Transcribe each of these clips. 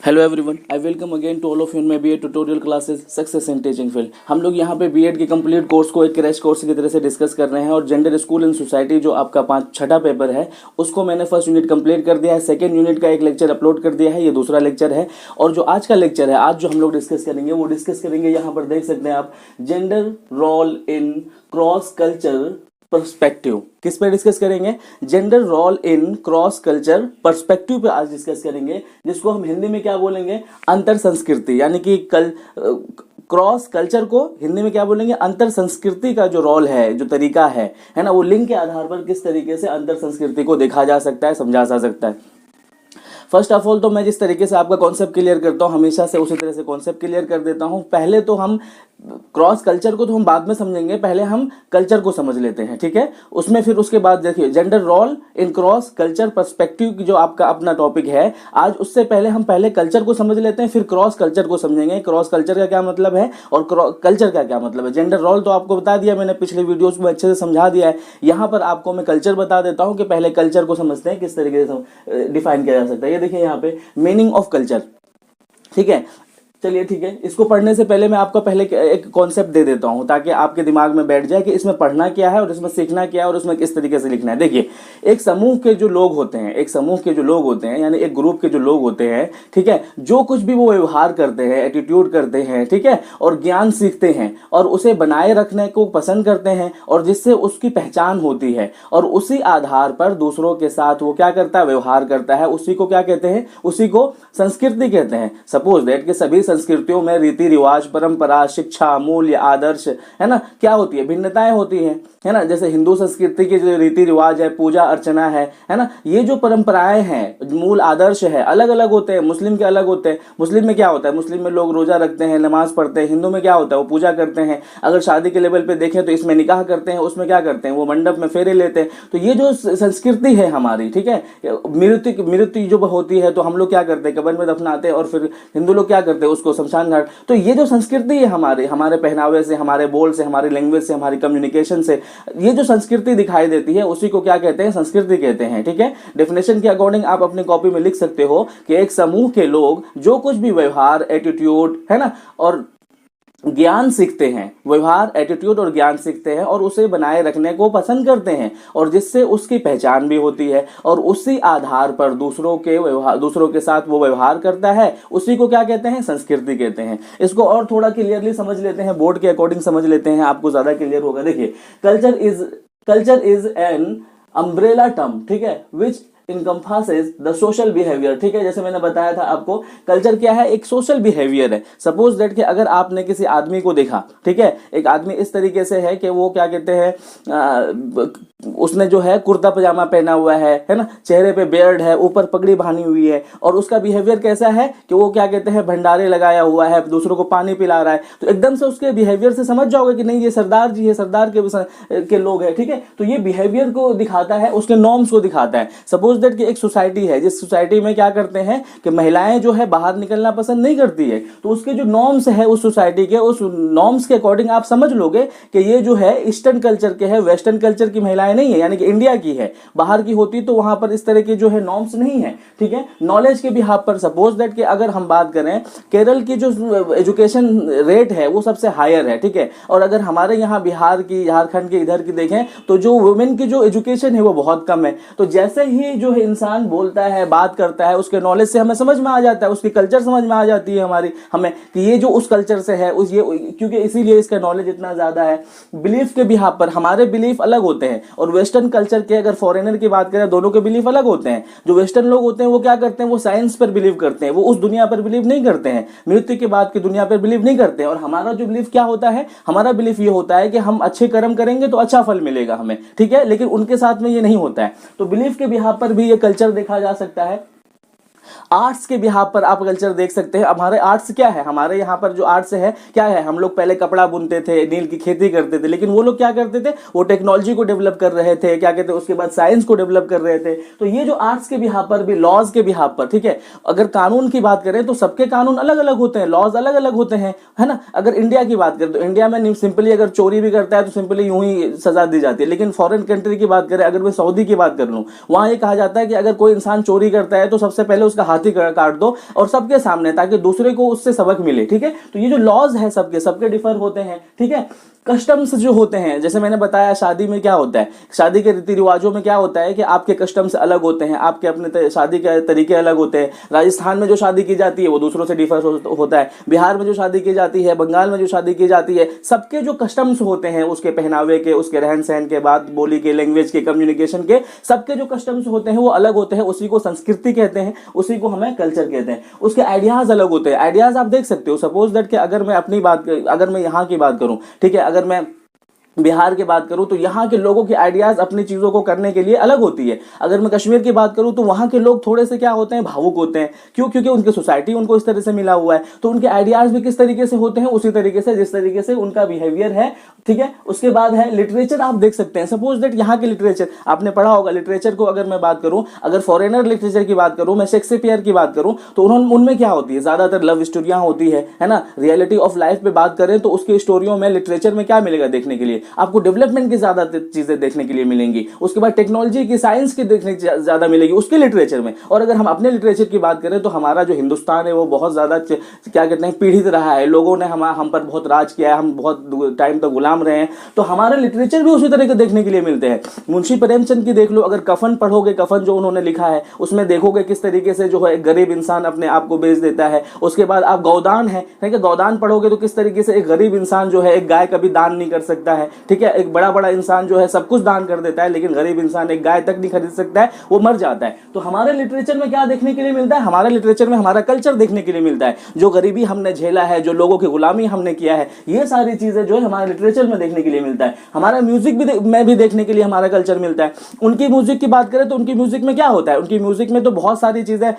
Hello everyone, I welcome again to all of you in my BEd tutorial classes success in teaching field. हम लोग यहाँ पे BEd के complete course को एक क्रैश कोर्स की तरह से डिस्कस कर रहे हैं और जेंडर स्कूल एंड सोसाइटी जो आपका छठा पेपर है उसको मैंने फर्स्ट यूनिट कंप्लीट कर दिया है। सेकंड यूनिट का एक लेक्चर अपलोड कर दिया है, ये दूसरा लेक्चर है। और जो आज का लेक्चर है, आज जो हम लोग डिस्कस करेंगे वो डिस्कस करेंगे, यहाँ पर देख सकते हैं आप, gender role in cross culture perspective. किस पे डिस्कस करेंगे? Gender role in cross culture perspective पे आज डिस्कस करेंगे, जिसको हम हिंदी में क्या बोलेंगे? अंतर संस्कृति। यानी कि क्रॉस कल्चर को हिंदी में क्या बोलेंगे? अंतर संस्कृति का जो रोल है, जो तरीका है ना, वो लिंग के आधार पर किस तरीके से अंतर संस्कृति को देखा जा सकता है, समझा जा सकता है। फर्स्ट ऑफ ऑल तो मैं जिस तरीके से आपका कॉन्सेप्ट क्लियर करता हूँ हमेशा से उसी तरह से कॉन्सेप्ट क्लियर कर देता हूँ। पहले तो हम क्रॉस कल्चर को तो हम बाद में समझेंगे, पहले हम कल्चर को समझ लेते हैं, ठीक है। उसमें फिर उसके बाद देखिए, gender role in cross culture perspective जो आपका अपना टॉपिक है आज, उससे पहले हम पहले कल्चर को समझ लेते हैं, फिर क्रॉस कल्चर को समझेंगे। क्रॉस कल्चर का क्या मतलब है और कल्चर का क्या मतलब है। जेंडर रोल तो आपको बता दिया मैंने, पिछले वीडियोस में अच्छे से समझा दिया है। यहाँ पर आपको मैं कल्चर बता देता हूँ कि पहले कल्चर को समझते हैं, किस तरीके से डिफाइन किया जा सकता है। ये देखिए यहाँ पे मीनिंग ऑफ कल्चर, ठीक है। चलिए ठीक है, इसको पढ़ने से पहले मैं आपको पहले एक कॉन्सेप्ट दे देता हूं ताकि आपके दिमाग में बैठ जाए कि इसमें पढ़ना क्या है और इसमें सीखना क्या है और उसमें किस तरीके से लिखना है। देखिए, एक समूह के जो लोग होते हैं, यानी एक ग्रुप के जो लोग होते हैं, ठीक है, जो कुछ भी वो व्यवहार करते हैं, एटीट्यूड करते हैं, ठीक है, और ज्ञान सीखते हैं और उसे बनाए रखने को पसंद करते हैं और जिससे उसकी पहचान होती है और उसी आधार पर दूसरों के साथ वो क्या करता है? व्यवहार करता है। उसी को क्या कहते हैं? उसी को संस्कृति कहते हैं। सपोज दैट कि सभी संस्कृतियों में रीति रिवाज, परंपरा, शिक्षा, मूल्य, आदर्श, है ना, क्या होती है? भिन्नताएं होती हैं, है ना। जैसे हिंदू संस्कृति के जो रीति रिवाज है, पूजा अर्चना है ना, ये जो परंपराएं हैं, मूल आदर्श है, अलग अलग होते हैं। मुस्लिम के अलग होते हैं। मुस्लिम में क्या होता है? मुस्लिम में लोग रोजा रखते हैं, नमाज पढ़ते हैं। हिंदू में क्या होता है? वो पूजा करते हैं। अगर शादी के लेवल पे देखें तो इसमें निकाह करते हैं, उसमें क्या करते हैं? वो मंडप में फेरे लेते हैं। तो ये जो संस्कृति है हमारी, ठीक है, मृत्यु जो होती है तो हम लोग क्या करते हैं? कब्र में दफनाते हैं और फिर हिंदू लोग क्या करते हैं? उसको शमशान घाट। तो ये जो संस्कृति है हमारे पहनावे से, हमारे बोल से, हमारी लैंग्वेज से, हमारी कम्युनिकेशन से, ये जो संस्कृति दिखाई देती है उसी को क्या कहते हैं? संस्कृति कहते हैं, ठीक है। डेफिनेशन के अकॉर्डिंग आप अपनी कॉपी में लिख सकते हो कि एक समूह के लोग जो कुछ भी व्यवहार, एटीट्यूड, है ना, और ज्ञान सीखते हैं, व्यवहार, एटीट्यूड और ज्ञान सीखते हैं और उसे बनाए रखने को पसंद करते हैं और जिससे उसकी पहचान भी होती है और उसी आधार पर दूसरों के साथ वो व्यवहार करता है, उसी को क्या कहते हैं? संस्कृति कहते हैं। इसको और थोड़ा क्लियरली समझ लेते हैं, बोर्ड के अकॉर्डिंग समझ लेते हैं, आपको ज्यादा क्लियर होगा। देखिए, culture is an umbrella term, ठीक है, विच encompasses the social behavior, ठीक है। जैसे मैंने बताया था आपको, कल्चर क्या है? एक सोशल बिहेवियर है। सपोज दैट कि अगर आपने किसी आदमी को देखा, ठीक है, एक आदमी इस तरीके से है कि वो क्या कहते हैं, उसने जो है कुर्ता पजामा पहना हुआ है ना, चेहरे पे बियर्ड है, ऊपर पगड़ी बांधी हुई है और उसका बिहेवियर कैसा है कि वो क्या कहते हैं, भंडारे लगाया हुआ है, दूसरों को पानी पिला रहा है, तो एकदम से उसके बिहेवियर से समझ जाओगे कि नहीं, ये सरदार जी है, सरदार के लोग हैं, ठीक है। तो ये बिहेवियर को दिखाता है, उसके नॉर्म्स को दिखाता है। सपोज दैट कि एक सोसाइटी है, जिस सोसाइटी में क्या करते हैं कि महिलाएं जो है बाहर निकलना पसंद नहीं करती है, तो उसके जो नॉर्म्स है उस सोसाइटी के, उस नॉर्म्स के अकॉर्डिंग आप समझ लोगे कि ये जो है ईस्टर्न कल्चर के है, वेस्टर्न कल्चर की महिलाएं नहीं है, यानी कि इंडिया की है। बाहर की होती तो वहां पर इस तरह के जो है नॉर्म्स नहीं है, ठीक है। नॉलेज के बिहाफ पर सपोज दैट कि अगर हम बात करें, केरल की जो एजुकेशन रेट है वो सबसे हायर है, ठीक है, और अगर हमारे यहाँ बिहार की, झारखंड की, इधर की देखें तो जो वुमेन की जो एजुकेशन है वो बहुत कम है। तो जैसे ही जो है इंसान बोलता है, बात करता है, उसके नॉलेज से हमें समझ में आ जाता है, उसकी कल्चर समझ में आ जाती है हमें कि ये जो उस कल्चर से है, क्योंकि इसीलिए इसका नॉलेज इतना ज्यादा है। बिलीफ के बिहाफ पर हमारे बिलीफ अलग होते हैं और वेस्टर्न कल्चर के, अगर फॉरेनर की बात करें, दोनों के बिलीफ अलग होते हैं। जो वेस्टर्न लोग होते हैं वो क्या करते हैं? वो साइंस पर बिलीव करते हैं, वो उस दुनिया पर बिलीव नहीं करते हैं, मृत्यु के बाद की दुनिया पर बिलीव नहीं करते हैं। और हमारा जो बिलीफ क्या होता है? हमारा बिलीफ ये होता है कि हम अच्छे कर्म करेंगे तो अच्छा फल मिलेगा हमें, ठीक है, लेकिन उनके साथ में ये नहीं होता है। तो बिलीफ के बिहाफ पर भी ये कल्चर देखा जा सकता है। आर्ट्स के बिहाफ पर आप कल्चर देख सकते हैं। हमारे आर्ट्स क्या है? हमारे यहाँ पर जो आर्ट्स है क्या है? हम लोग पहले कपड़ा बुनते थे, नील की खेती करते थे, लेकिन वो लोग क्या करते थे? वो टेक्नोलॉजी को डेवलप कर रहे थे, क्या कहते हैं, उसके बाद साइंस को डेवलप कर रहे थे। तो ये जो आर्ट्स के बिहाफ पर भी, लॉज के बिहाफ पर, ठीक है, अगर कानून की बात करें तो सबके कानून अलग अलग होते हैं, लॉज अलग अलग होते हैं, है ना। अगर इंडिया की बात करें तो इंडिया में सिंपली अगर चोरी भी करता है तो सिंपली यूं ही सजा दी जाती है। लेकिन फॉरेन कंट्री की बात करें, अगर मैं सऊदी की बात कर लूं, वहां ये कहा जाता है कि अगर कोई इंसान चोरी करता है तो सबसे पहले उसका हाथ छाती काट दो और सबके सामने, ताकि दूसरे को उससे सबक मिले। ठीक है, तो ये जो लॉज है सबके सबके डिफर होते हैं। ठीक है, कस्टम्स जो होते हैं, जैसे मैंने बताया शादी में क्या होता है, शादी के रीति रिवाजों में क्या होता है कि आपके कस्टम्स अलग होते हैं, आपके अपने शादी के तरीके अलग होते हैं। राजस्थान में जो शादी की जाती है वो दूसरों से डिफर होता है, बिहार में जो शादी की जाती है, बंगाल में जो शादी की जाती है, सबके जो कस्टम्स होते हैं, उसके पहनावे के, उसके रहन सहन के, बात बोली के, लैंग्वेज के, कम्युनिकेशन के, सबके जो कस्टम्स होते हैं वो अलग होते हैं। उसी को संस्कृति कहते हैं, उसी को हमें कल्चर कहते हैं। उसके आइडियाज अलग होते हैं। आइडियाज आप देख सकते हो, सपोज दैट कि अगर मैं अपनी बात, अगर मैं यहाँ की बात करूं, ठीक है, अगर मैं बिहार की बात करूं तो यहाँ के लोगों की आइडियाज अपनी चीजों को करने के लिए अलग होती है। अगर मैं कश्मीर की बात करूं तो वहां के लोग थोड़े से क्या होते हैं, भावुक होते हैं। क्यों? क्योंकि उनकी सोसाइटी उनको इस तरह से मिला हुआ है, तो उनके आइडियाज भी किस तरीके से होते हैं, उसी तरीके से जिस तरीके से उनका बिहेवियर है। ठीक है, उसके बाद है लिटरेचर। आप देख सकते हैं, सपोज दैट यहाँ के लिटरेचर आपने पढ़ा होगा। लिटरेचर को अगर मैं बात करूं, अगर फॉरेनर लिटरेचर की बात करूं, मैं शेक्सपियर की बात करूं, तो उन्होंने उनमें क्या होती है, ज्यादातर लव स्टोरियां होती है ना। रियलिटी ऑफ लाइफ पे बात करें तो उसके स्टोरियों में, लिटरेचर में क्या मिलेगा देखने के लिए, आपको डेवलपमेंट की ज्यादा चीजें देखने के लिए मिलेंगी। उसके बाद टेक्नोलॉजी की, साइंस की देखने की ज्यादा मिलेगी उसके लिटरेचर में। और अगर हम अपने लिटरेचर की बात करें तो हमारा जो हिंदुस्तान है वो बहुत ज्यादा क्या कहते हैं, पीड़ित रहा है। लोगों ने हम पर बहुत राज किया है, हम बहुत टाइम तक गुलाम रहे हैं, तो हमारे लिटरेचर भी उसी तरह के देखने के लिए मिलते हैं। मुंशी प्रेमचंद की देख लो, अगर कफन पढ़ोगे, कफन जो उन्होंने लिखा है उसमें देखोगे किस तरीके से जो है गरीब इंसान अपने आप को बेच देता है। उसके बाद आप गोदान है, ठीक है, गोदान पढ़ोगे तो किस तरीके से एक गरीब इंसान जो है, एक गाय कभी दान नहीं कर सकता है। ठीक है, एक बड़ा इंसान जो है सब कुछ दान कर देता है, लेकिन गरीब इंसान एक गाय तक नहीं खरीद सकता है, वो मर जाता है। तो हमारे लिटरेचर में क्या देखने के लिए मिलता है, हमारे लिटरेचर में हमारा कल्चर देखने के लिए मिलता है। जो गरीबी हमने झेला है, जो लोगों की गुलामी हमने किया है, ये सारी चीजें जो है हमारे लिटरेचर में देखने के लिए मिलता है। हमारा म्यूजिक में भी देखने के लिए हमारा कल्चर मिलता है। उनकी म्यूजिक की बात करें तो उनकी म्यूजिक में क्या होता है, उनकी म्यूजिक में तो बहुत सारी चीजें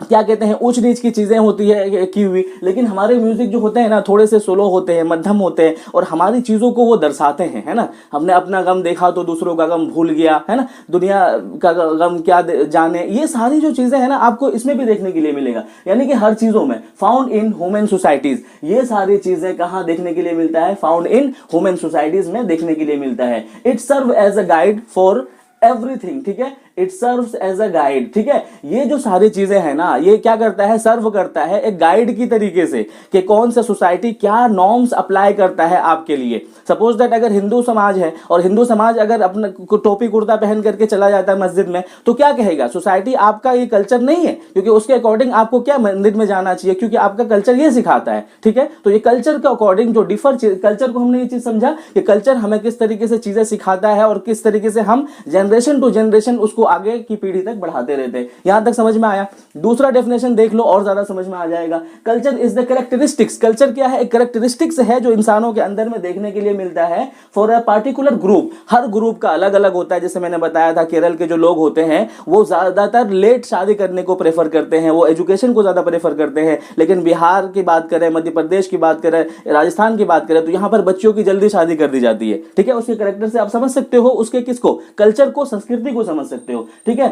क्या कहते हैं, ऊंच नीच की चीजें होती है की हुई, लेकिन हमारे म्यूजिक जो होते हैं ना, थोड़े से स्लो होते हैं, मध्यम होते हैं, और हमारी चीजों को वो दर्शाते हैं, है ना। हमने अपना गम देखा तो दूसरों का गम भूल गया, है ना, दुनिया का गम क्या जाने, ये सारी जो चीजें हैं ना, आपको इसमें भी देखने के लिए मिलेगा। यानी कि हर चीजों में, फाउंड इन ह्यूमन सोसाइटीज, ये सारी चीजें कहां देखने के लिए मिलता है, फाउंड इन ह्यूमन सोसाइटीज में देखने के लिए मिलता है। It serve as a guide for everything. ठीक है, it serves as a guide. ठीक है, ये जो सारी चीजें हैं ना, ये क्या करता है, सर्व करता है एक गाइड की तरीके से कि कौन सा सोसाइटी क्या नॉर्म्स अप्लाई करता है आपके लिए। सपोज दैट अगर हिंदू समाज है और हिंदू समाज अगर अपना टोपी कुर्ता पहन करके चला जाता है मस्जिद में, तो क्या कहेगा सोसाइटी, आपका ये कल्चर नहीं है, क्योंकि उसके अकॉर्डिंग आपको क्या मंदिर में जाना चाहिए, क्योंकि आपका कल्चर ये सिखाता है। ठीक है, तो ये कल्चर के अकॉर्डिंग जो डिफर, कल्चर को हमने ये चीज समझा कि कल्चर हमें किस तरीके से चीजें सिखाता है और किस तरीके से हम जनरेशन टू जनरेशन उसको आगे की पीढ़ी तक बढ़ाते रहते हैं। यहां तक समझ में आया। दूसरा डेफिनेशन देख लो और ज्यादा समझ में आ जाएगा। Culture is the characteristics. Culture क्या है, एक कैरेक्टरिस्टिक्स है जो इंसानों के अंदर में देखने के लिए मिलता है for a particular group. Her group का अलग अलग होता है। जैसे मैंने बताया था, केरल के जो लोग होते हैं वो ज्यादातर लेट शादी करने को प्रेफर करते हैं, वो एजुकेशन को ज्यादा प्रेफर करते हैं। लेकिन बिहार की बात करें, मध्य प्रदेश की बात करें, राजस्थान की बात करें, तो यहां पर बच्चों की जल्दी शादी कर दी जाती है। ठीक है, उसके कैरेक्टर से आप समझ सकते हो उसके किसको, कल्चर को, संस्कृति को समझ सकते हो। ठीक है,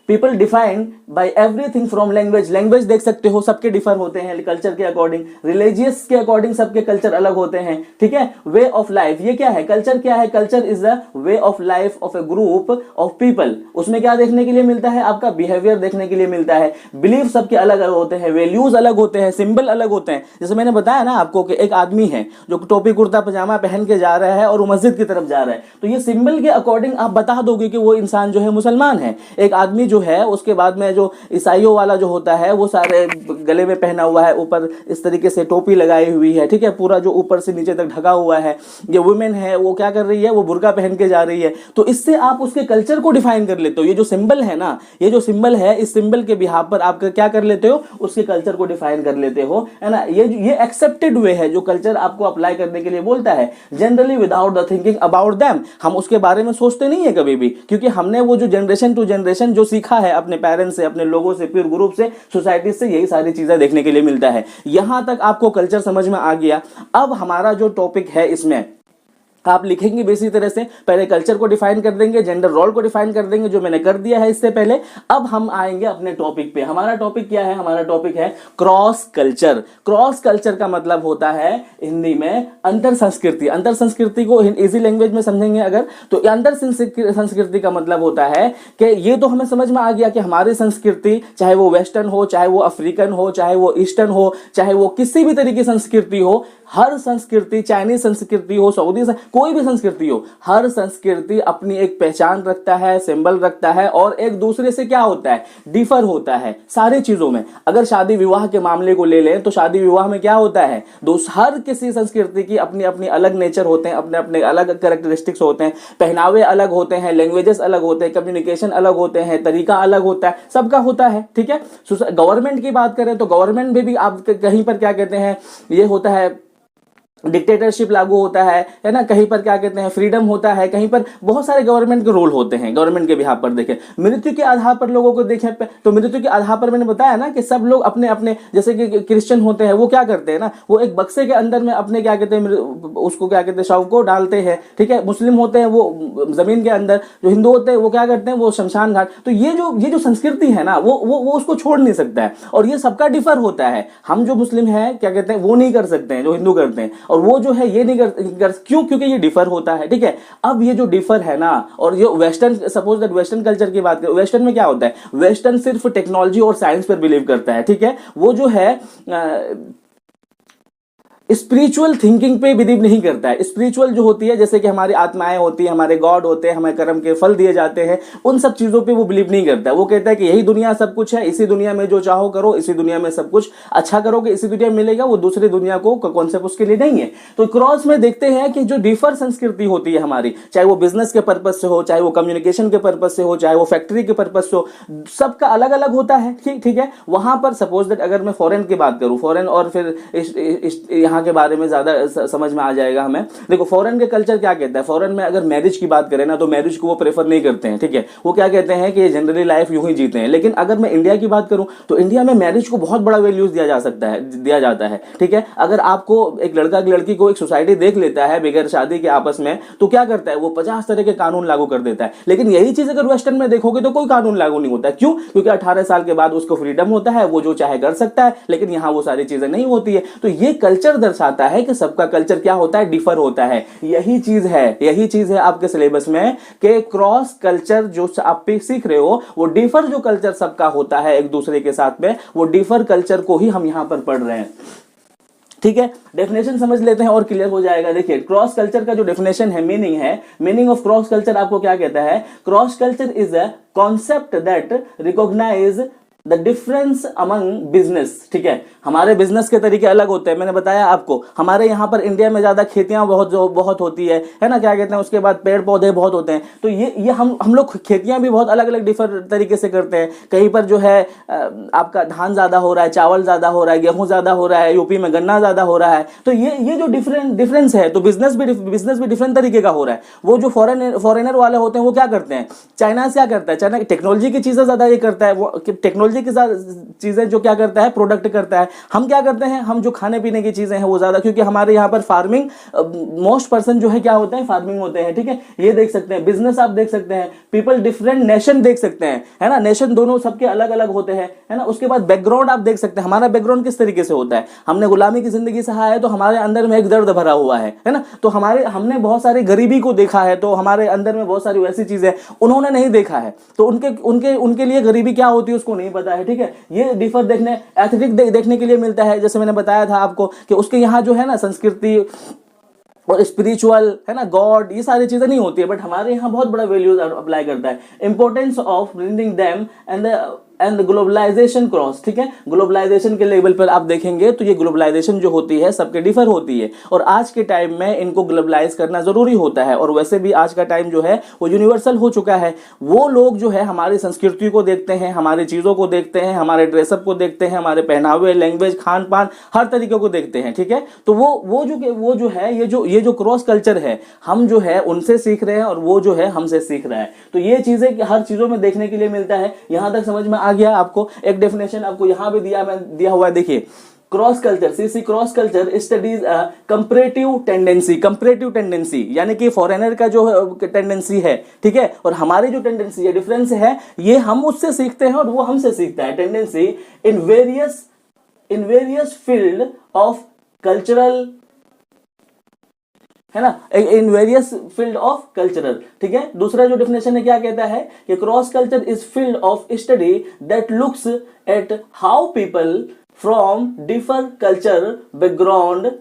people defined by everything from language. Language देख सकते हो, सबके डिफर होते हैं कल्चर के अकॉर्डिंग। रिलीजियस के अकॉर्डिंग सबके कल्चर अलग होते हैं। ठीक है, वे ऑफ लाइफ, ये क्या है, कल्चर क्या है, culture is the way of life of A group of people. उसमें क्या देखने के लिए मिलता है, आपका बिहेवियर देखने के लिए मिलता है। बिलीफ सबके अलग अलग होते हैं, वैल्यूज अलग होते हैं, सिंबल अलग होते हैं। जैसे मैंने बताया ना आपको कि एक आदमी है जो टोपी कुर्ता पजामा पहन के जा रहा है और वो मस्जिद की तरफ जा रहा है, तो ये सिंबल के अकॉर्डिंग आप बता दोगे कि वो इंसान जो है मुसलमान है। एक आदमी जो है, उसके बाद में जो ईसाइयों वाला जो होता है, वो सारे गले में पहना हुआ है, ऊपर इस तरीके से टोपी लगाई हुई है। ठीक है, पूरा जो ऊपर से नीचे तक ढका हुआ है। ये वुमेन है, वो क्या कर रही है, वो बुर्का पहन के जा रही है। तो इससे आप उसके कल्चर को डिफाइन कर लेते हो। ये जो सिंबल है ना, ये जो सिंबल है, इस सिंबल के बिहाफ पर आप क्या कर लेते हो, उसके कल्चर को डिफाइन कर लेते हो, है ना। ये एक्सेप्टेड वे है जो कल्चर आपको अप्लाई करने के लिए बोलता है। Generally without the thinking about them, हम उसके बारे में सोचते नहीं है कभी भी, क्योंकि हमने वो जो जनरेशन टू जनरेशन जो सीखा है अपने पेरेंट्स से, अपने लोगों से, पीर ग्रुप से, सोसाइटी से, यही सारी चीजें देखने के लिए मिलता है। यहां तक आपको कल्चर समझ में आ गया। अब हमारा जो टॉपिक है, इसमें आप लिखेंगे भी इसी तरह से, पहले कल्चर को डिफाइन कर देंगे, जेंडर रोल को डिफाइन कर देंगे, जो मैंने कर दिया है इससे पहले। अब हम आएंगे अपने टॉपिक पे। हमारा टॉपिक क्या है? हमारा टॉपिक है क्रॉस कल्चर। क्रॉस कल्चर का मतलब होता है हिंदी में अंतर संस्कृति। अंतर संस्कृति को इजी लैंग्वेज में समझेंगे अगर, तो अंतर संस्कृति का मतलब होता है कि ये तो हमें समझ में आ गया कि हमारी संस्कृति, चाहे वो वेस्टर्न हो, चाहे वो अफ्रीकन हो, चाहे वो ईस्टर्न हो, चाहे वो किसी भी तरीके की संस्कृति हो, हर संस्कृति, चाइनीज संस्कृति हो, सऊदी कोई भी संस्कृति हो, हर संस्कृति अपनी एक पहचान रखता है, सिंबल रखता है, और एक दूसरे से क्या होता है? डिफर होता है सारी चीजों में। अगर शादी विवाह के मामले को ले लें तो शादी विवाह में क्या होता है? हर किसी संस्कृति की अपनी अपनी अलग नेचर होते हैं, अपने अपने अलग कैरेक्टरिस्टिक्स होते हैं, पहनावे अलग होते हैं, लैंग्वेजेस अलग होते हैं, कम्युनिकेशन अलग होते हैं, तरीका अलग होता है, सबका होता है। ठीक है। गवर्नमेंट की बात करें तो गवर्नमेंट में भी आप कहीं पर क्या कहते हैं, ये होता है डिक्टेटरशिप लागू होता है ना, कहीं पर क्या कहते हैं फ्रीडम होता है, कहीं पर बहुत सारे गवर्नमेंट के रोल होते हैं। गवर्नमेंट के बिहार पर देखें, मृत्यु के आधार पर लोगों को देखें तो मृत्यु के आधार पर मैंने बताया ना कि सब लोग अपने अपने, जैसे कि क्रिश्चियन होते हैं वो क्या करते हैं ना, वो एक बक्से के अंदर में अपने क्या कहते हैं उसको क्या कहते हैं शव को डालते हैं। ठीक है। मुस्लिम होते हैं वो जमीन के अंदर, जो हिंदू होते हैं वो क्या करते हैं, वो शमशान घाट। तो ये जो संस्कृति है ना वो उसको छोड़ नहीं सकता है, और ये सबका डिफर होता है। हम जो मुस्लिम हैं क्या कहते हैं वो नहीं कर सकते हैं जो हिंदू करते हैं, और वो जो है ये नहीं कर क्यों? क्योंकि ये डिफर होता है। ठीक है। अब ये जो डिफर है ना, और ये western, suppose that western culture की बात करें, वेस्टर्न में क्या होता है? वेस्टर्न सिर्फ टेक्नोलॉजी और साइंस पर बिलीव करता है। ठीक है। वो जो है स्पिरिचुअल थिंकिंग पे बिलीव नहीं करता है। स्पिरिचुअल जो होती है, जैसे कि हमारी आत्माएं होती है, हमारे गॉड होते हैं, हमें कर्म के फल दिए जाते हैं, उन सब चीजों पे वो बिलीव नहीं करता है। वो कहता है कि यही दुनिया सब कुछ है, इसी दुनिया में जो चाहो करो, इसी दुनिया में सब कुछ अच्छा करोगे, इसी दुनिया में मिलेगा, वो दूसरी दुनिया को कॉन्सेप्ट उसके लिए नहीं है। तो क्रॉस में देखते हैं कि जो डिफर संस्कृति होती है हमारी, चाहे वो बिजनेस के पर्पज से हो, चाहे वो कम्युनिकेशन के पर्पज से हो, चाहे वो फैक्ट्री के पर्पज से हो, सबका अलग अलग होता है। ठीक है। वहां पर सपोज दैट अगर मैं फॉरेन की बात करूं, फॉरेन और फिर यहाँ के बारे में ज्यादा समझ में आ जाएगा हमें। देखो फॉरेन के कल्चर क्या कहता है, फॉरेन में अगर मैरिज की बात करें ना तो मैरिज को वो प्रेफर नहीं करते हैं। ठीक है। वो क्या कहते हैं कि जनरली लाइफ यूं ही जीते हैं। लेकिन अगर मैं इंडिया की बात करूं तो इंडिया में मैरिज को बहुत बड़ा वैल्यूज दिया जाता है। ठीक है। अगर आपको एक लड़का की लड़की को एक सोसाइटी देख लेता है बगैर शादी के आपस में, तो क्या करता है वो 50 तरह के कानून लागू कर देता है। लेकिन यही चीज अगर वेस्टर्न में देखोगे तो कोई कानून लागू नहीं होता है। क्यों? क्योंकि 18 साल के बाद उसको फ्रीडम होता है, वो जो चाहे कर सकता है। लेकिन यहां वो सारी चीजें नहीं होती है। तो ये कल्चर दर्शाता है कि सबका कल्चर क्या होता है? डिफर होता है। यही चीज है आपके सिलेबस में कि क्रॉस कल्चर जो आप सीख रहे हो, वो डिफर जो कल्चर सबका होता है एक दूसरे के साथ में, वो डिफर कल्चर को ही हम यहां पर पढ़ रहे हैं। ठीक है। डेफिनेशन समझ लेते हैं और क्लियर हो जाएगा। देखिए क्रॉस कल्चर का जो डेफिनेशन है, मीनिंग ऑफ क्रॉस कल्चर आपको क्या कहता है? Cross culture is a concept that recognize the difference among business. ठीक है। हमारे बिजनेस के तरीके अलग होते हैं। मैंने बताया आपको, हमारे यहाँ पर इंडिया में ज्यादा खेतियां बहुत होती है ना, क्या कहते हैं, उसके बाद पेड़ पौधे बहुत होते हैं। तो ये हम लोग खेतियां भी बहुत अलग अलग डिफर तरीके से करते हैं। कहीं पर जो है आपका धान ज्यादा हो रहा है, चावल ज्यादा हो रहा है, गेहूं ज्यादा हो रहा है, यूपी में गन्ना ज्यादा हो रहा है। तो ये जो डिफरेंस है, तो बिजनेस भी डिफरेंट तरीके का हो रहा है। वो जो फॉरेनर वाले होते हैं वो क्या करते हैं? चाइना से क्या करता है? चाइना टेक्नोलॉजी की चीजें ज्यादा ये करता है, वो टेक्नोलॉजी के साथ चीजें जो क्या करता है, प्रोडक्ट करता है। हम क्या करते हैं? हम जो खाने पीने की चीजें हैं वो ज्यादा, क्योंकि हमारे यहाँ पर फार्मिंग मोस्ट पर्सन जो है क्या होते हैं? फार्मिंग होते हैं। ठीक है। ये देख सकते हैं, बिजनेस आप देख सकते हैं, पीपल डिफरेंट, नेशन देख सकते हैं, है ना, नेशन दोनों सबके अलग अलग होते हैं, है ना। उसके बाद बैकग्राउंड आप देख सकते हैं, हमारा बैकग्राउंड किस तरीके से होता है। हमने गुलामी की जिंदगी सहा है तो हमारे अंदर में एक दर्द भरा हुआ है ना। तो हमने बहुत सारी गरीबी को देखा है, तो हमारे अंदर में बहुत सारी वैसी चीजें उन्होंने नहीं देखा है, तो उनके लिए गरीबी क्या होती है उसको नहीं पता है। ठीक है। ये डिफर देखने के लिए मिलता है। जैसे मैंने बताया था आपको कि उसके यहाँ जो है ना संस्कृति और स्पिरिचुअल, है ना, गॉड, ये सारी चीजें नहीं होती है, बट हमारे यहाँ बहुत बड़ा वैल्यूज अप्लाई करता है। Importance of bringing them and globalization cross. ठीक है। ग्लोबलाइजेशन के लेवल पर आप देखेंगे तो ये ग्लोबलाइजेशन जो होती है सबके डिफर होती है, और आज के टाइम में इनको ग्लोबलाइज करना जरूरी होता है। और वैसे भी आज का टाइम जो है वो यूनिवर्सल हो चुका है। वो लोग जो है हमारी संस्कृति को देखते हैं, हमारी चीजों को देखते हैं, हमारे ड्रेसअप को देखते हैं, हमारे पहनावे, लैंग्वेज, खान पान, हर तरीके को देखते हैं। ठीक है। तो वो जो है ये जो क्रॉस कल्चर है, हम जो है उनसे सीख रहे हैं और वो जो है हमसे सीख रहा है। तो ये चीजें हर चीजों में देखने के लिए मिलता है। यहां तक समझ में आ गया आपको? एक डेफिनेशन आपको यहां भी दिया हुआ है। देखिए cross culture, C cross culture studies comparative tendency यानी कि फॉरेनर का जो टेंडेंसी है, ठीक है, और हमारी जो टेंडेंसी है, डिफरेंस है, ये हम उससे सीखते हैं और वो हमसे सीखता है। Tendency in various field of cultural, है ना, in various field of cultural, ठीक है। दूसरा जो डेफिनेशन है क्या कहता है कि cross culture is field of study that looks at how people from differ culture background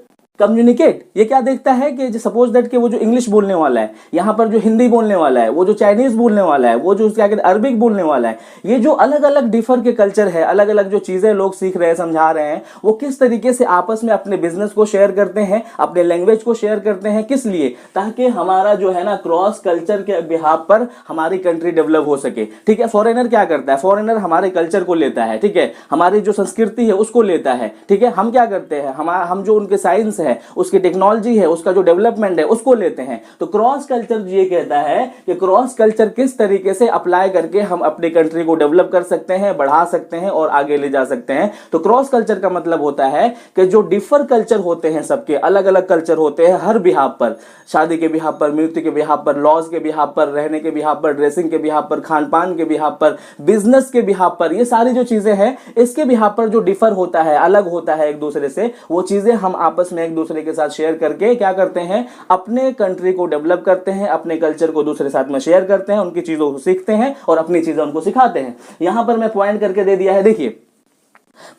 communicate. ये क्या देखता है कि सपोज दैट कि वो जो इंग्लिश बोलने वाला है, यहाँ पर जो हिंदी बोलने वाला है, वो जो चाइनीज बोलने वाला है, वो जो क्या कहते हैं अरबिक बोलने वाला है, ये जो अलग अलग डिफर के कल्चर है, अलग अलग जो चीजें लोग सीख रहे हैं, समझा रहे हैं, वो किस तरीके से आपस में अपने बिजनेस को शेयर करते हैं, अपने लैंग्वेज को शेयर करते हैं, किस लिए, ताकि हमारा जो है ना क्रॉस कल्चर के बिहाफ पर हमारी कंट्री डेवलप हो सके, ठीक है। फॉरेनर क्या करता है, फॉरेनर हमारे कल्चर को लेता है, ठीक है, हमारी जो संस्कृति है उसको लेता है, ठीक है। हम क्या करते हैं, हम जो उनके साइंस है, उसकी टेक्नोलॉजी है, उसका जो डेवलपमेंट है, उसको लेते हैं। तो क्रॉस कल्चर ये कहता है कि क्रॉस कल्चर किस तरीके से अप्लाई करके हम अपनी कंट्री को डेवलप कर सकते हैं, बढ़ा सकते हैं और आगे ले जा सकते हैं। तो क्रॉस कल्चर का मतलब होता है कि जो डिफर कल्चर होते हैं, सबके अलग अलग कल्चर होते हैं हर बिहाफ पर, शादी के बिहाफ पर, मृत्यु के बिहाफ पर, लॉज के बिहाफ पर, रहने के बिहाफ पर, ड्रेसिंग के बिहाफ पर, खान पान के बिहाफ पर, बिजनेस के बिहाफ पर, ये सारी जो चीजें हैं इसके बिहाफ पर जो डिफर होता है, अलग होता है एक दूसरे से, वो चीजें हम आपस में एक दूसरे के साथ शेयर करके क्या करते हैं, अपने कंट्री को डेवलप करते हैं, अपने कल्चर को दूसरे साथ में शेयर करते हैं, उनकी चीजों को सीखते हैं और अपनी चीजें उनको सिखाते हैं। यहां पर मैं पॉइंट करके दे दिया है, देखिए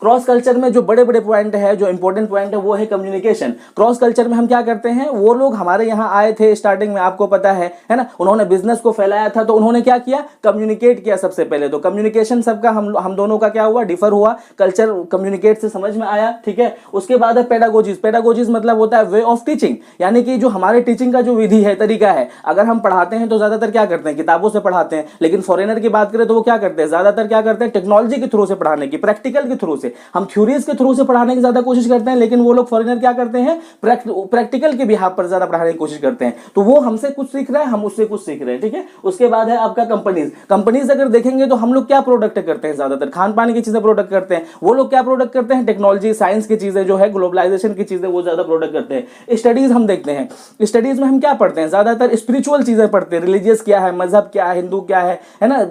क्रॉस कल्चर में जो बड़े बड़े पॉइंट है, जो इंपॉर्टेंट पॉइंट है, वो है कम्युनिकेशन। क्रॉस कल्चर में हम क्या करते हैं, वो लोग हमारे यहाँ आए थे स्टार्टिंग में, आपको पता है ना, उन्होंने बिजनेस को फैलाया था, तो उन्होंने क्या किया, कम्युनिकेट किया सबसे पहले। तो कम्युनिकेशन सबका हम दोनों का क्या हुआ, डिफर हुआ, कल्चर कम्युनिकेट से समझ में आया, ठीक है। उसके बाद है पेडागोजीज मतलब होता है वे ऑफ टीचिंग, यानी कि जो हमारे टीचिंग का जो विधि है, तरीका है। अगर हम पढ़ाते हैं तो ज्यादातर क्या करते हैं, किताबों से पढ़ाते हैं, लेकिन फॉरेनर की बात करें तो वो क्या करते हैं, ज्यादातर क्या करते हैं, टेक्नोलॉजी के थ्रू से पढ़ाने की, प्रैक्टिकल के थ्रू से। हम थ्योरीज के थ्रू से पढ़ाने की ज्यादा कोशिश करते हैं, लेकिन वो लोग फॉरेनर क्या करते हैं, प्रैक्टिकल के बिहाफ पर ज्यादा पढ़ाने की कोशिश करते हैं। तो वो हमसे कुछ सीख रहा है, हम उससे कुछ सीख रहे हैं, ठीक है। उसके बाद है आपका कंपनीज अगर देखेंगे तो हम लोग क्या प्रोडक्ट करते हैं, ज्यादातर खान पान की चीजें प्रोडक्ट करते हैं। वो लोग क्या प्रोडक्ट करते हैं, टेक्नोलॉजी साइंस की चीजें जो है, ग्लोबलाइजेशन की चीजें, वो ज्यादा प्रोडक्ट करते हैं। स्टडीज हम देखते हैं, स्टडीज में हम क्या पढ़ते हैं, ज्यादातर स्पिरिचुअल चीजें पढ़ते हैं, रिलीजियस क्या है, मजहब क्या है, हिंदू क्या है ना,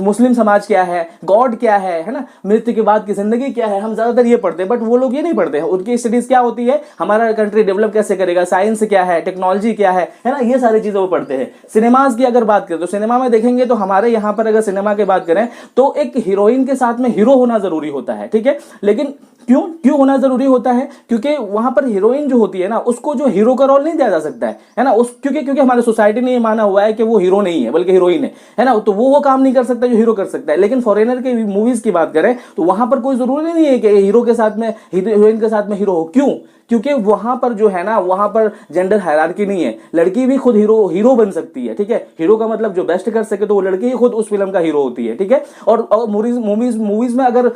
मुस्लिम समाज क्या है, गॉड क्या है ना, मृत्यु के बाद की जिंदगी क्या है, हम ज्यादातर ये पढ़ते हैं। बट वो लोग ये नहीं पढ़ते हैं, उनकी स्टडीज क्या होती है, हमारा कंट्री डेवलप कैसे करेगा, साइंस क्या है, टेक्नोलॉजी क्या है ना, ये सारी चीजें वो पढ़ते हैं। सिनेमाज की अगर बात करें तो सिनेमा में देखेंगे तो हमारे यहाँ पर अगर सिनेमा की बात करें तो एक हीरोइन के साथ में हीरो होना जरूरी होता है, ठीक है। लेकिन क्यों होना जरूरी होता है, क्योंकि वहां पर हीरोइन जो होती है ना, उसको जो हीरो का रोल नहीं दिया जा सकता है ना, क्योंकि हमारे सोसाइटी ने ये माना हुआ है कि वो हीरो नहीं है बल्कि हीरोइन है ना, तो वो काम नहीं कर सकता जो हीरो कर सकता है। लेकिन फॉरेनर के मूवीज की बात करें तो वहां पर कोई जरूरी नहीं है कि हीरो के साथ में, हीरोइन के साथ में हीरो हो। क्यों, क्योंकि वहां पर जो है ना, वहां पर जेंडर हायरार्की नहीं है, लड़की भी खुद हीरो बन सकती है, ठीक है। हीरो का मतलब जो बेस्ट कर सके, तो वो लड़की ही खुद उस फिल्म का हीरो होती है, ठीक है। और मूवीज में अगर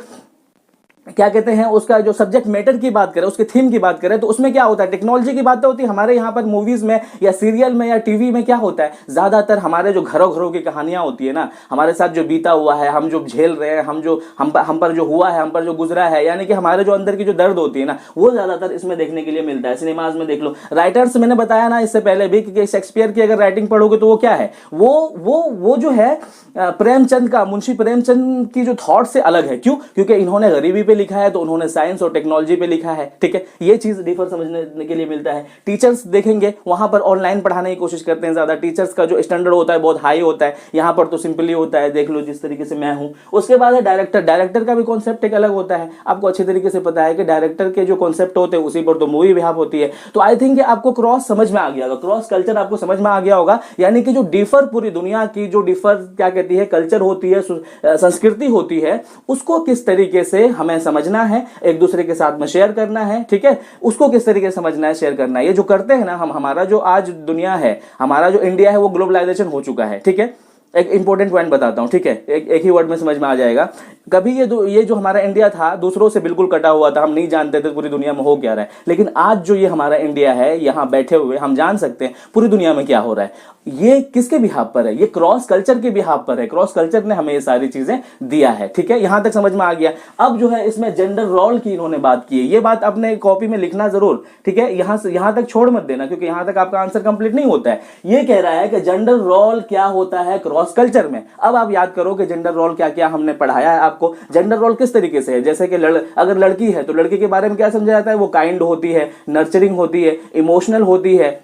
क्या कहते हैं, उसका जो सब्जेक्ट मैटर की बात करें, उसके थीम की बात करें, तो उसमें क्या होता है, टेक्नोलॉजी की बातें होती है। हमारे यहाँ पर मूवीज में या सीरियल में या टीवी में क्या होता है, ज्यादातर हमारे जो घरों की कहानियां होती है ना, हमारे साथ जो बीता हुआ है, हम जो झेल रहे हैं, हम पर जो हुआ है, हम पर जो गुजरा है, यानी कि हमारे जो अंदर की जो दर्द होती है ना, वो ज्यादातर इसमें देखने के लिए मिलता है। सिनेमाज में देख लो, राइटर्स मैंने बताया ना इससे पहले भी कि शेक्सपियर की अगर राइटिंग पढ़ोगे तो वो क्या है, वो जो है प्रेमचंद का, मुंशी प्रेमचंद की जो थॉट से अलग है। क्यों, क्योंकि इन्होंने गरीबी पे लिखा है, तो उन्होंने साइंस और टेक्नोलॉजी पे लिखा है, ठीक है। ये चीज डिफर समझने के लिए मिलता है। टीचर्स देखेंगे, वहां पर ऑनलाइन पढ़ाने की कोशिश करते हैं ज्यादा, टीचर्स का जो स्टैंडर्ड होता है बहुत हाई होता है, यहाँ पर तो सिंपली होता है, देख लो जिस तरीके से मैं हूं। उसके बाद है डायरेक्टर का भी कॉन्सेप्ट एक अलग होता है। आपको अच्छे तरीके से पता है कि डायरेक्टर के जो कॉन्सेप्ट होते हैं उसी पर तो मूवी बिहाफ होती है। तो आई थिंक आपको क्रॉस समझ में आ गया होगा, क्रॉस कल्चर आपको समझ में आ गया होगा, यानी कि जो डिफर, पूरी दुनिया की जो डिफर क्या कहती है, कल्चर होती है, संस्कृति होती है, उसको किस तरीके से हमें समझना है, एक दूसरे के साथ में शेयर करना है, ठीक है। उसको किस तरीके से समझना है, शेयर करना है। ये जो करते हैं ना हम, हमारा जो आज दुनिया है, हमारा जो इंडिया है, वो ग्लोबलाइजेशन हो चुका है, ठीक है। एक इंपॉर्टेंट पॉइंट बताता हूं, ठीक है, एक ही वर्ड में समझ में आ जाएगा। कभी ये जो हमारा इंडिया था दूसरों से बिल्कुल कटा हुआ था, हम नहीं जानते थे पूरी दुनिया में हो क्या रहा है। लेकिन आज जो ये हमारा इंडिया है, यहाँ बैठे हुए हम जान सकते हैं पूरी दुनिया में क्या हो रहा है। ये किसके बिहाफ पर है? ये क्रॉस कल्चर के बिहाफ पर है। क्रॉस कल्चर ने हमें ये सारी चीजें दिया है। ठीक है, यहां तक समझ में आ गया। अब जो है इसमें जेंडर रोल की इन्होंने बात की है, ये बात अपने कॉपी में लिखना जरूर। ठीक है, यहां से यहां तक छोड़ मत देना, क्योंकि यहां तक आपका आंसर कंप्लीट नहीं होता है। ये कह रहा है कि जेंडर रोल क्या होता है क्रॉस कल्चर में। अब आप याद करो कि जेंडर रोल क्या क्या हमने पढ़ाया है आपको। जेंडर रोल किस तरीके से है, जैसे कि अगर लड़की है तो लड़की के बारे में क्या समझा जाता है, वो काइंड होती है, नर्चरिंग होती है, इमोशनल होती है,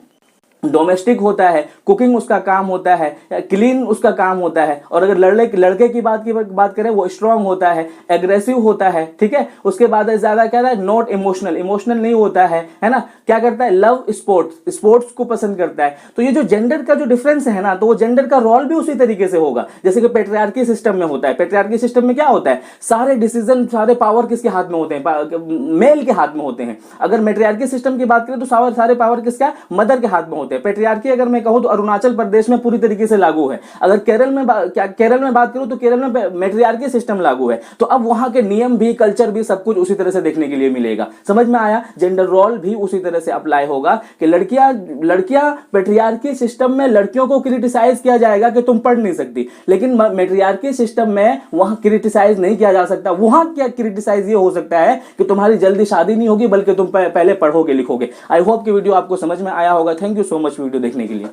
डोमेस्टिक होता है, कुकिंग उसका काम होता है, क्लीन उसका काम होता है। और अगर लड़के की बात करें, वो स्ट्रांग होता है, एग्रेसिव होता है। ठीक है, उसके बाद ज्यादा क्या है, नॉट इमोशनल, इमोशनल नहीं होता है ना। क्या करता है, लव स्पोर्ट्स, स्पोर्ट्स को पसंद करता है। तो ये जो जेंडर का जो डिफरेंस है ना, तो वो जेंडर का रोल भी उसी तरीके से होगा जैसे कि पेट्रियार्की सिस्टम में होता है। पेट्रियार्की सिस्टम में क्या होता है, सारे डिसीजन, सारे पावर किसके हाथ में होते हैं, मेल के हाथ में होते हैं। अगर मेट्रियार्की सिस्टम की बात करें तो सारे पावर किसका, मदर के हाथ में होते हैं। पेट्रियार्की अगर मैं कहूं तो अरुणाचल प्रदेश में पूरी तरीके से लागू है। अगर केरल में बात करूं तो केरल में मेट्रियार्की सिस्टम लागू है। तो अब वहां के नियम भी, कल्चर भी, सब कुछ उसी तरह से देखने के लिए मिलेगा। समझ में आया? जेंडर रोल भी उसी तरह से अप्लाई होगा कि लड़कियां पेट्रियार्की सिस्टम में लड़कियों को क्रिटिसाइज किया जाएगा कि तुम पढ़ नहीं सकती, लेकिन मेट्रियार्की सिस्टम में वहां क्रिटिसाइज नहीं किया जा सकता। वहां क्या क्रिटिसाइज ये हो सकता है कि तुम्हारी जल्दी शादी नहीं होगी, बल्कि तुम पहले पढ़ोगे लिखोगे। आई होप कि वीडियो आपको समझ में आया होगा। Thank you so much video देखने के लिए।